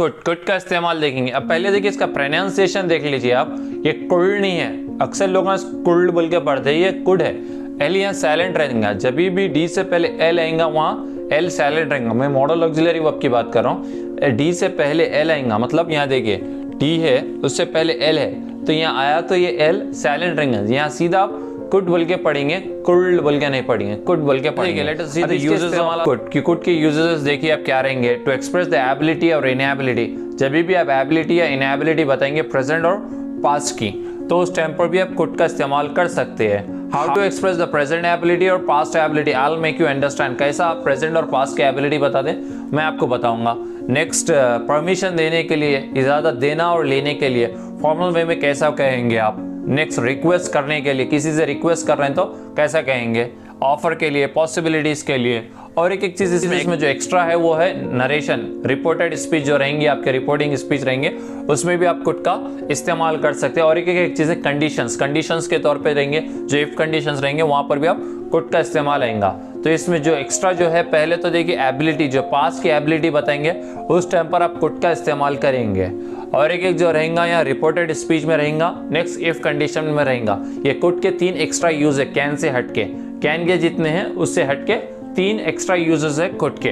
Could का इस्तेमाल देखेंगे। अब पहले देखिए इसका प्रोनाउंसिएशन देख लीजिए आप, ये कुड नहीं है, अक्सर लोग कुड बोल के पढ़ते हैं, ये कुड है। एल यहाँ साइलेंट रहेगा, जब भी डी से पहले एल आएगा वहाँ एल साइलेंट रहेगा। मैं मॉडल ऑक्सिलरी वर्ब की बात कर रहा हूँ, डी से पहले एल आएगा, मतलब यहाँ देखिए डी है उससे पहले एल है, तो यहाँ आया तो ये एल साइलेंट रहेगा। यहाँ सीधा आप कुड बोल के पढ़ेंगे, कुड बोल के नहीं पढ़ेंगे, कुड बोल के पढ़ेंगे। Let us see the uses of could. कि कुड के यूजेस देखिए आप क्या रहेंगे। टू एक्सप्रेस द एबिलिटी और इनएबिलिटी, जब भी आप एबिलिटी या इनएबिलिटी बताएंगे प्रेजेंट और पास्ट की, तो उस टाइम पर भी आप कुड का इस्तेमाल कर सकते हैं। How to express the present ability और past ability, I will make you understand. कैसा आप प्रेजेंट और पास्ट की एबिलिटी बता दें, मैं आपको बताऊंगा। नेक्स्ट, परमिशन देने के लिए, इजाजत देना और लेने के लिए फॉर्मल वे में कैसा कहेंगे आप। नेक्स्ट, रिक्वेस्ट करने के लिए, किसी से रिक्वेस्ट कर रहे हैं तो कैसा कहेंगे। ऑफर के लिए, पॉसिबिलिटीज के लिए। और एक चीज इसमें जो एक्स्ट्रा है वो है नरेशन, रिपोर्टेड स्पीच जो रहेंगी आपके, रिपोर्टिंग स्पीच रहेंगे, उसमें भी आप कुड का इस्तेमाल कर सकते हैं। और एक चीज है कंडीशंस के तौर पे रहेंगे, जो इफ कंडीशंस रहेंगे वहां पर भी आप कुड का इस्तेमाल आएगा। तो इसमें जो एक्स्ट्रा जो है, पहले तो देखिए एबिलिटी, जो पास्ट की एबिलिटी बताएंगे उस टाइम पर आप कुड का इस्तेमाल करेंगे। और एक जो रहेगा यहाँ रिपोर्टेड स्पीच में रहेगा, नेक्स्ट इफ कंडीशन में रहेगा। ये कुड के 3 एक्स्ट्रा यूज है, कैन से हटके, कैन के जितने हैं उससे हटके 3 एक्स्ट्रा यूजेस है कुड के।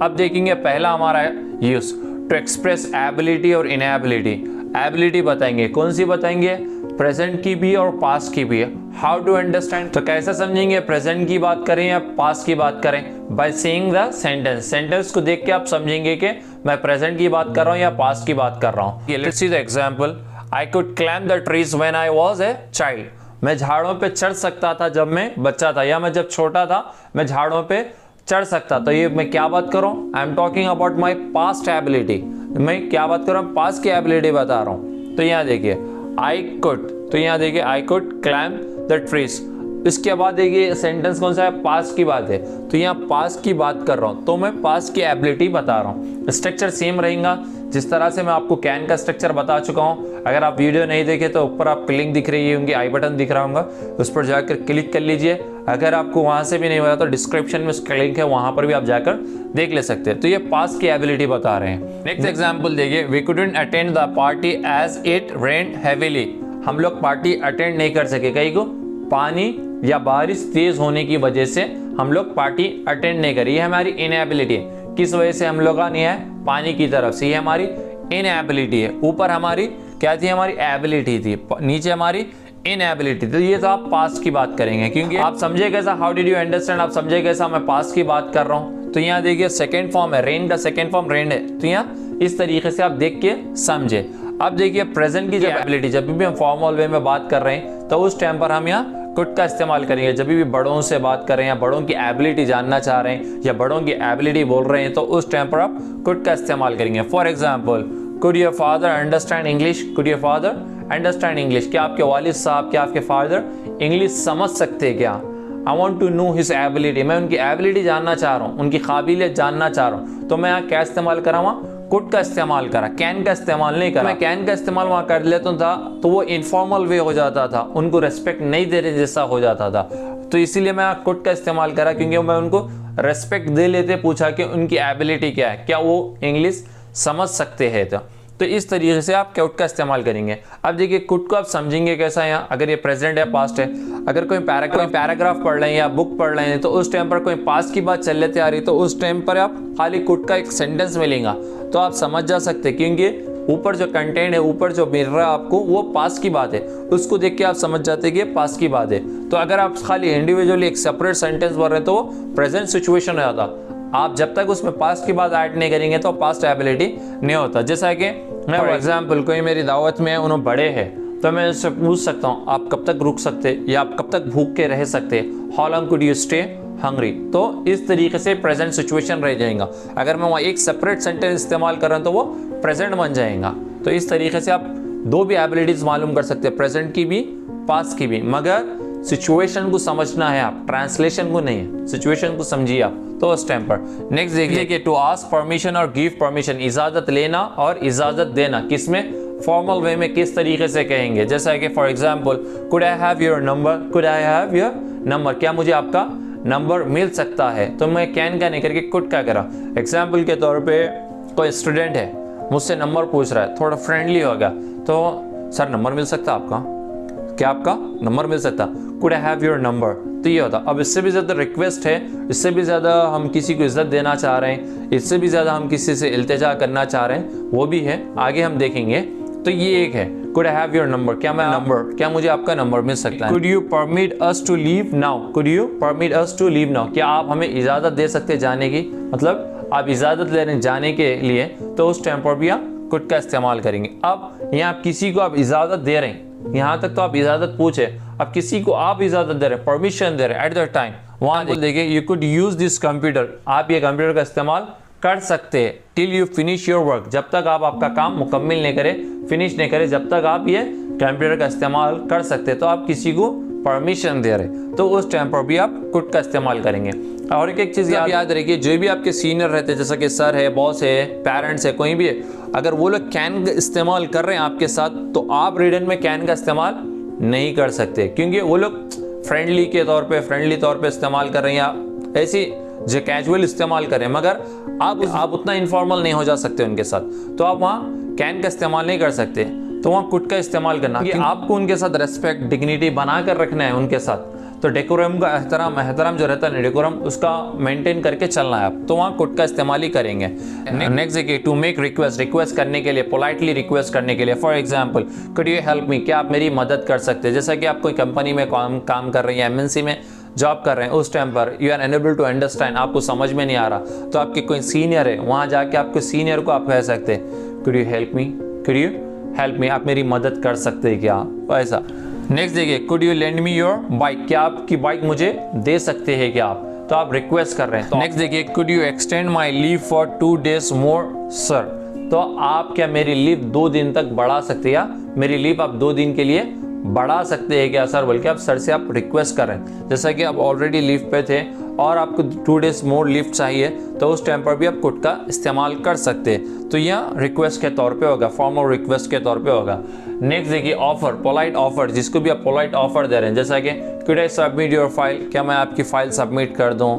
अब देखेंगे पहला हमारा यूज, टू एक्सप्रेस एबिलिटी और इनएबिलिटी। एबिलिटी बताएंगे, कौन सी बताएंगे, प्रेजेंट की भी और पास्ट की भी। हाउ टू अंडरस्टैंड, तो कैसे समझेंगे, प्रेजेंट की बात करें या पास्ट की बात करें। By seeing the sentence, sentence को देख के आप समझेंगे कि मैं प्रेजेंट की बात कर रहा हूँ या पास्ट की बात कर रहा हूँ। Let's see the example, I could climb the trees when I was a child. मैं झाड़ों पे चढ़ सकता था जब मैं बच्चा था, या मैं जब छोटा था मैं झाड़ों पे चढ़ सकता। तो ये मैं क्या बात कर रहा हूँ, I am talking about my past ability. मैं क्या बात कर रहा हूँ, पास्ट की एबिलिटी बता रहा हूँ। तो यहाँ देखिए आई कुड, तो यहाँ देखिए I could climb the trees. इसके बाद देखिए सेंटेंस कौन सा है, पास्ट की बात है, तो यहाँ पास्ट की बात कर रहा हूँ, तो मैं पास्ट की एबिलिटी बता रहा हूँ। स्ट्रक्चर सेम रहेगा, जिस तरह से मैं आपको कैन का स्ट्रक्चर बता चुका हूँ। अगर आप वीडियो नहीं देखे तो ऊपर आपको लिंक दिख रही होंगी, आई बटन दिख रहा होगा, उस पर जाकर क्लिक कर लीजिए। अगर आपको वहां से भी नहीं हुआ तो डिस्क्रिप्शन में उसका लिंक है, वहां पर भी आप जाकर देख ले सकते हैं। तो ये पास्ट की एबिलिटी बता रहे हैं। नेक्स्ट एग्जाम्पल देखिए, we couldn't attend the party as it rained heavily. हम लोग पार्टी अटेंड नहीं कर सके, कहीं को पानी या बारिश तेज होने की वजह से हम लोग पार्टी अटेंड नहीं करी। ये हमारी इनएबिलिटी है। किस वजह से हम लोग नहीं आए, पानी की तरफ से, ये हमारी इनएबिलिटी है। ऊपर हमारी क्या थी, हमारी एबिलिटी थी, नीचे हमारी इनएबिलिटी। तो ये तो आप पास्ट की बात करेंगे, क्योंकि आप समझे कैसा, हाउ डिड यू अंडरस्टैंड, आप समझे कैसा मैं पास्ट की बात कर रहा हूँ। तो यहाँ देखिए सेकेंड फॉर्म है, रेन का सेकेंड फॉर्म रेन है, तो यहाँ इस तरीके से आप देख के समझे। अब देखिए प्रेजेंट की जब एबिलिटी, जब भी हम फॉर्मल वे में बात कर रहे हैं तो उस टाइम पर हम यहाँ कुड का इस्तेमाल करेंगे। जब भी बड़ों से बात कर रहे हैं या बड़ों की एबिलिटी जानना चाह रहे हैं या बड़ों की एबिलिटी बोल रहे हैं, तो उस टाइम पर आप कुड का इस्तेमाल करेंगे। For example, could your father understand English, could your father understand English. क्या आपके वालिद साहब, क्या आपके फादर इंग्लिश समझ सकते हैं क्या। I want to know his ability, मैं उनकी एबिलिटी जानना चाह रहा हूँ, उनकी काबिलियत जानना चाह रहा हूँ। तो मैं यहाँ क्या इस्तेमाल करा, वहाँ कुड का इस्तेमाल करा, कैन का इस्तेमाल नहीं करा। मैं कैन का इस्तेमाल वहाँ कर लेता था तो वो इनफॉर्मल वे हो जाता था, उनको रेस्पेक्ट नहीं दे रहे जैसा हो जाता था। तो इसीलिए मैं कुड का इस्तेमाल करा, क्योंकि मैं उनको रेस्पेक्ट दे लेते, पूछा कि उनकी एबिलिटी क्या है, क्या वो इंग्लिश समझ सकते हैं। तो इस तरीके से आप कुड का इस्तेमाल करेंगे। अब देखिए कुड को आप समझेंगे कैसा है, यहाँ अगर ये प्रेजेंट है पास्ट है, अगर कोई पैराग्राफ पढ़ रहे हैं या बुक पढ़ रहे हैं तो उस टाइम पर कोई पास्ट की बात चल लेती आ रही, तो उस टाइम पर आप खाली कुड का एक सेंटेंस मिलेगा तो आप समझ जा सकते, क्योंकि ऊपर जो कंटेंट है, ऊपर जो मिल रहा है आपको, वो पास्ट की बात है, उसको देख के आप समझ जाते कि पास्ट की बात है। तो अगर आप खाली इंडिविजुअली एक सेपरेट सेंटेंस बोल रहे हैं तो वो प्रेजेंट सिचुएशन हो जाता। आप जब तक उसमें पास्ट की बात ऐड नहीं करेंगे तो पास्ट एबिलिटी नहीं होता। जैसा कि मैं फॉर एग्जाम्पल कोई मेरी दावत में है, उन्होंने बड़े हैं, तो मैं उससे पूछ सकता हूँ आप कब तक रुक सकते या आप कब तक भूख के रह सकते, how long could you stay hungry. तो इस तरीके से प्रेजेंट सिचुएशन रह जाएगा। अगर मैं वहाँ एक सेपरेट सेंटेंस इस्तेमाल कर रहा हूँ तो वो प्रेजेंट बन जाएगा। तो इस तरीके से आप दो भी एबिलिटीज मालूम कर सकते हैं, प्रेजेंट की भी पास्ट की भी, मगर सिचुएशन को समझना है आप, ट्रांसलेशन को नहीं है, सिचुएशन को समझिए आप। तो उस टाइम पर नेक्स्ट देखिए कि टू आस्क परमिशन और गिव परमिशन, इजाजत लेना और इजाजत देना, किसमें, फॉर्मल वे में किस तरीके से कहेंगे। जैसा कि for example, could I have your number, could I have your number, क्या मुझे आपका नंबर मिल सकता है। तो मैं कैन का नहीं करके कुड का करा। एग्जाम्पल के तौर पे कोई स्टूडेंट है, मुझसे नंबर पूछ रहा है, थोड़ा फ्रेंडली हो गया, तो सर नंबर मिल सकता आपका, क्या आपका नंबर मिल सकता, could I have your number, तो ये होता। अब इससे भी ज़्यादा रिक्वेस्ट है, इससे भी ज़्यादा हम किसी को इज्जत देना चाह रहे हैं, इससे भी ज़्यादा हम किसी से इल्तिजा करना चाह रहे हैं, वो भी है, आगे हम देखेंगे। तो ये एक है, could I have your number, क्या मैं नंबर, क्या मुझे आपका नंबर मिल सकता है। Could you permit us to leave now, could you permit us to leave now, क्या आप हमें इजाज़त दे सकते हैं जाने की, मतलब आप इजाज़त ले रहे हैं जाने के लिए, तो उस टाइम पर भी आप कुड का इस्तेमाल करेंगे। अब यहाँ आप किसी को आप इजाज़त दे रहे हैं, यहाँ तक तो आप इजाज़त पूछे, अब किसी को आप इजाज़त दे रहे हैं, परमिशन दे रहे हैं एट द टाइम, वहाँ देखिए you could use this computer, आप ये कंप्यूटर का इस्तेमाल कर सकते हैं till you finish your work, जब तक आप आपका काम मुकम्मल नहीं करें, फिनिश नहीं करें, जब तक आप ये कंप्यूटर का इस्तेमाल कर सकते हैं। तो आप किसी को परमिशन दे रहे, तो उस टाइम पर भी आप कुड का इस्तेमाल करेंगे। और एक चीज़ याद रखिए, जो भी आपके सीनियर रहते हैं, जैसा कि सर है, बॉस है, पेरेंट्स है, कोई भी है, अगर वो लोग कैन का इस्तेमाल कर रहे हैं आपके साथ, तो आप रिटन में कैन का इस्तेमाल नहीं कर सकते, क्योंकि वो लोग फ्रेंडली तौर पे इस्तेमाल कर रहे हैं, या ऐसी जो कैजुअल इस्तेमाल करें, मगर आप उतना इनफॉर्मल नहीं हो जा सकते उनके साथ, तो आप वहाँ कैन का इस्तेमाल नहीं कर सकते, तो वहाँ कुड का इस्तेमाल करना, क्योंकि आपको उनके साथ रेस्पेक्ट, डिग्निटी बना कर रखना है उनके साथ, तो डेकोरम का एहतराम जो रहता है, डेकोरम उसका मेंटेन करके चलना है आप, तो वहाँ कुड का इस्तेमाल ही करेंगे। नेक्स्ट देखिए, टू मेक रिक्वेस्ट करने के लिए, पोलाइटली रिक्वेस्ट करने के लिए, for example could you help me, क्या आप मेरी मदद कर सकते हैं। जैसा कि आप कोई कंपनी में काम कर रहे हैं, एमएनसी में जॉब कर रहे हैं, उस टाइम पर you are unable to understand, आपको समझ में नहीं आ रहा, तो आपके कोई सीनियर है, वहाँ जाके आपके सीनियर को आप कह सकते हैं कुड यू हेल्प मी, आप मेरी मदद कर सकते हैं क्या, ऐसा। नेक्स्ट देखिए, could you lend me your bike, क्या आपकी बाइक मुझे दे सकते हैं क्या आप, तो आप रिक्वेस्ट कर रहे हैं। तो नेक्स्ट देखिए, could you extend my leave for 2 days more sir, तो आप क्या मेरी लीव 2 दिन तक बढ़ा सकते हैं, या मेरी लीव आप 2 दिन के लिए बढ़ा सकते हैं क्या सर, बल्कि आप सर से आप रिक्वेस्ट कर रहे हैं। जैसा कि आप ऑलरेडी लीव पे थे और आपको 2 days मोर लीव चाहिए, तो उस टाइम पर भी आप कुड का इस्तेमाल कर सकते हैं, तो यह रिक्वेस्ट के तौर पे होगा, फॉर्मल रिक्वेस्ट के तौर पे होगा। नेक्स्ट देखिए, ऑफर, पोलाइट ऑफर, जिसको भी आप पोलाइट ऑफर दे रहे हैं, जैसा कि could I submit your file, क्या मैं आपकी फाइल सबमिट कर दूँ,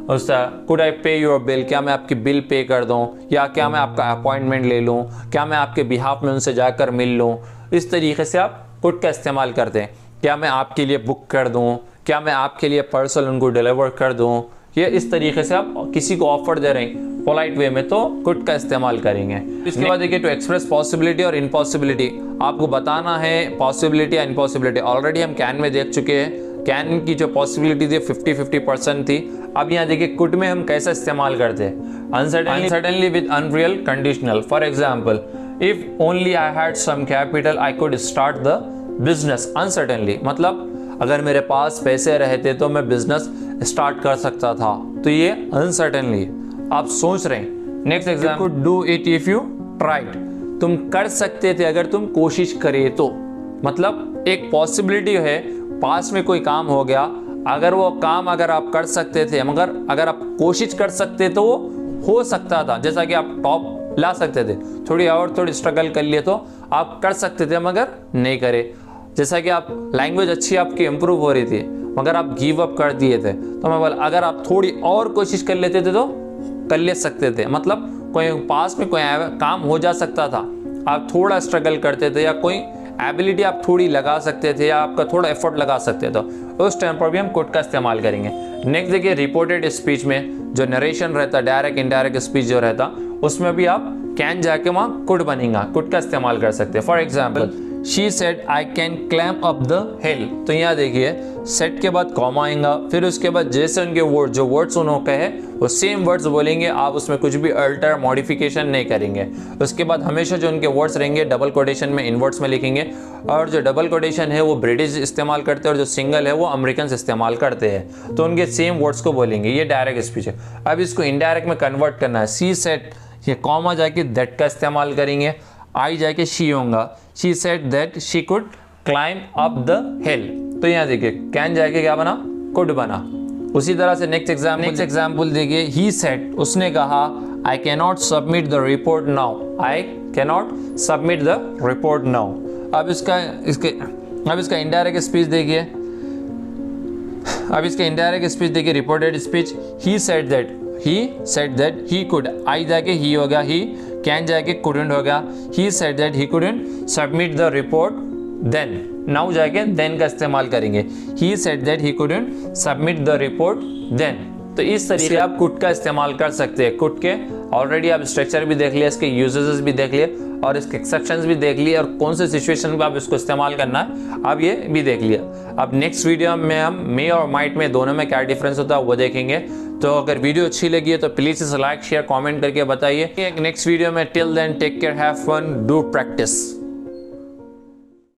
उसका कुड आई पे योर बिल, क्या मैं आपकी बिल पे कर दूँ, या क्या मैं आपका अपॉइंटमेंट ले लूँ, क्या मैं आपके बिहाफ में उनसे जाकर मिल लूँ, इस तरीके से आप कुड का इस्तेमाल करते हैं। क्या मैं आपके लिए बुक कर दूं, क्या मैं आपके लिए पार्सल उनको डिलीवर कर दूं, ये इस तरीके से आप किसी को ऑफर दे रहे हैं पोलाइट वे में, तो कुड का इस्तेमाल करेंगे। इसके बाद देखिए, टू एक्सप्रेस पॉसिबिलिटी और इम्पॉसिबिलिटी, आपको बताना है पॉसिबिलिटी या इम्पॉसिबिलिटी। ऑलरेडी हम कैन में देख चुके हैं, कैन की जो पॉसिबिलिटी थी 50-50% थी। अब यहाँ देखिए कुड में हम कैसा इस्तेमाल करते हैं, uncertainly with unreal conditional. For example, if only I had some capital I could start the business uncertainly, मतलब अगर मेरे पास पैसे रहते तो मैं बिजनेस स्टार्ट कर सकता था, तो ये अनसर्टेनली आप सोच रहे हैं। Next example, could do it if you tried, तुम कर सकते थे अगर तुम कोशिश करे तो, मतलब एक पॉसिबिलिटी है, पास में कोई काम हो गया, अगर वो काम अगर आप कर सकते थे, मगर अगर आप कोशिश कर सकते तो वो हो सकता था। जैसा कि आप टॉप ला सकते थे, थोड़ी स्ट्रगल कर लिए तो आप कर सकते थे, मगर नहीं करे। जैसा कि आप लैंग्वेज अच्छी आपकी इंप्रूव हो रही थी, मगर आप गिव अप कर दिए थे, तो मैं बोला अगर आप थोड़ी और कोशिश कर लेते थे तो कर ले सकते थे, मतलब कोई पास में कोई काम हो जा सकता था, आप थोड़ा स्ट्रगल करते थे, या कोई एबिलिटी आप थोड़ी लगा सकते थे, या आपका थोड़ा एफर्ट लगा सकते थे, उस टाइम पर भी हम कुड का इस्तेमाल करेंगे। नेक्स्ट देखिए, रिपोर्टेड स्पीच में जो नरेशन रहता, डायरेक्ट इनडायरेक्ट स्पीच जो रहता, उसमें भी आप कैन जाके वहाँ कुड बनेगा, कुड का इस्तेमाल कर सकते हैं। For example, she said I can climb up the हिल, तो यहाँ देखिए सेट के बाद कॉमा आएगा, फिर उसके बाद जैसे उनके वर्ड जो वर्ड्स उन्होंने कहे वो सेम वर्ड्स बोलेंगे, आप उसमें कुछ भी अल्टर मॉडिफिकेशन नहीं करेंगे। उसके बाद हमेशा जो उनके वर्ड्स रहेंगे डबल कोटेशन में, इनवर्ट्स में लिखेंगे, और जो डबल कोटेशन है वो ब्रिटिश इस्तेमाल करते हैं और जो सिंगल है वो अमेरिकन इस्तेमाल करते हैं, तो उनके सेम वर्ड्स को बोलेंगे। ये डायरेक्ट स्पीच है। अब इसको इनडायरेक्ट में कन्वर्ट करना है, सी सेड, ये कॉमा जाके दैट का इस्तेमाल करेंगे, आई जाके शी होगा, she said that she could climb up the हिल, तो यहाँ देखिए कैन जाके क्या बना, कुड बना। उसी तरह से नेक्स्ट एग्जाम्पल देखिए, ही सेड, उसने कहा I can not submit the report now, I can not submit the report now. अब इसका इनडायरेक्ट स्पीच देखिए, reported speech, he said that he could, आई जाके ही हो गया, ही कैन जाके couldn't हो गया, he said that he couldn't submit the report then, now जाके then का इस्तेमाल करेंगे, he said that he couldn't submit the report then। तो इस तरीके से आप कुड का इस्तेमाल कर सकते हैं। कुड के ऑलरेडी आप स्ट्रक्चर भी देख लिया, इसके यूजेस भी देख लिए और इसके एक्सेप्शंस भी देख लिए और कौन से सिचुएशन में आप इसको इस्तेमाल करना है आप ये भी देख लिया। अब नेक्स्ट वीडियो में हम मे और माइट में दोनों में क्या डिफरेंस होता है वो देखेंगे। तो अगर वीडियो अच्छी लगी है तो प्लीज इसे लाइक शेयर कमेंट करके बताइए। नेक्स्ट वीडियो में till then take care, have fun, do practice.